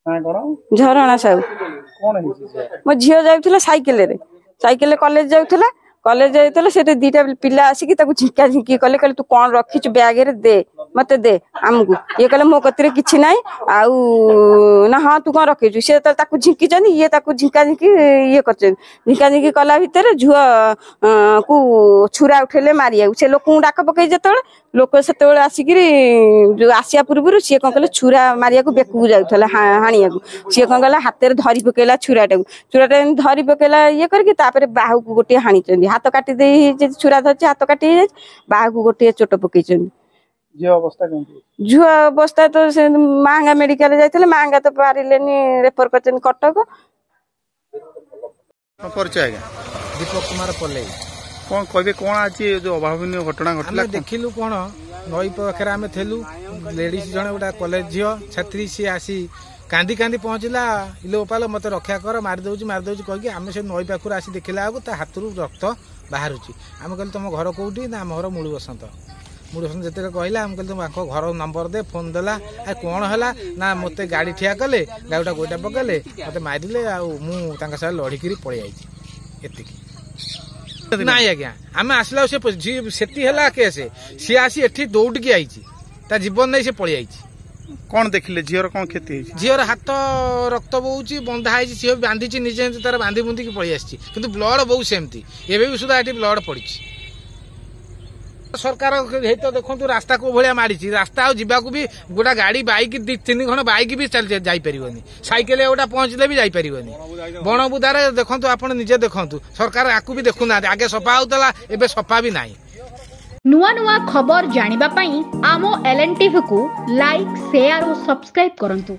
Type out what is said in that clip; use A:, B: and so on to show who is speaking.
A: झरणा साहू मो झील जाऊला cycle college जाऊला college जाइए से दीटा पिला आसिक झिंका झिंकी कले कहले तू कौन रखीचु बैग रे दे मत दे आमको ये कहले मो कतिर किछि नाई आउ ना हाँ तू कौन रखीचु सी झिंकी ये झिंका झिंकी ये कर झिंका झिंकी कला भितर झुआ को छुरा उठेले मारिया से लोक डाक पकई जो लोक से आसिक जो आसिया पूर्व सी कौन कहले छुरा मारिया बेकू जाऊला हाणिया सी कौन कहला हाथ में धरी पकेला छुराटा धरी पकेला ये करके बाहू को गोटे हाणी हाथ काटी दे छुरा धरती हाथ काटी बाहू को गोटे चोट पकई झुआ अवस्था तो से महंगा मेडिकल जाते महंगा तो पारे रेफर कर कटक
B: दीपक कुमार पल्ले
C: कौन कहे कौन आज जो अभावन घटना घटना
B: देखिलु कौन नई पाखे आम थेलु लेडीज जन गोटा कॉलेज झील छात्री सी आसी कांदी कांदी पहुंचला इलो उपाल मत रक्षा कर मारिदे कहीकि आम से नई पाखर आसी देखला हाथ रक्त बाहर आम कहल तुम घर कौटी ना आम घर मूल बसंत जिते कहला आम कहल तुम घर नंबर दे फोन देला कौन है ना मत गाड़ी ठिया कले गाड़ीटा गोईटा पकेले मत मारे आगे लड़िकी पड़े एति ना आज्ञा आम आसला से केस सी आसी एठी दौड़िकी आई जीवन नहीं से पड़े आई
C: कौन देखिले झीर कौन क्षति
B: झीर हाथ रक्त बोची बंधा है सी बांधी निजे तार बांधी बुंधी पड़े आसी कि ब्लड बहु सेमती एवं भी सुधा ये ब्लड पड़ी सरकार तो देखो रास्ता को भाया मारी रास्ता जावाक भी गोटा गाड़ी बाइक 2-3 खंड बाइक भी जापर सैकेल गोटा पहुंचले भी जापर बण बुदार देखो आप निजे देखु सरकार आपको भी देखुना आगे सफा होता एवं सफा भी ना
D: नुआ नुआ खबर जानिबा पई आमो LN TV को लाइक शेयर और सब्सक्राइब करंतु।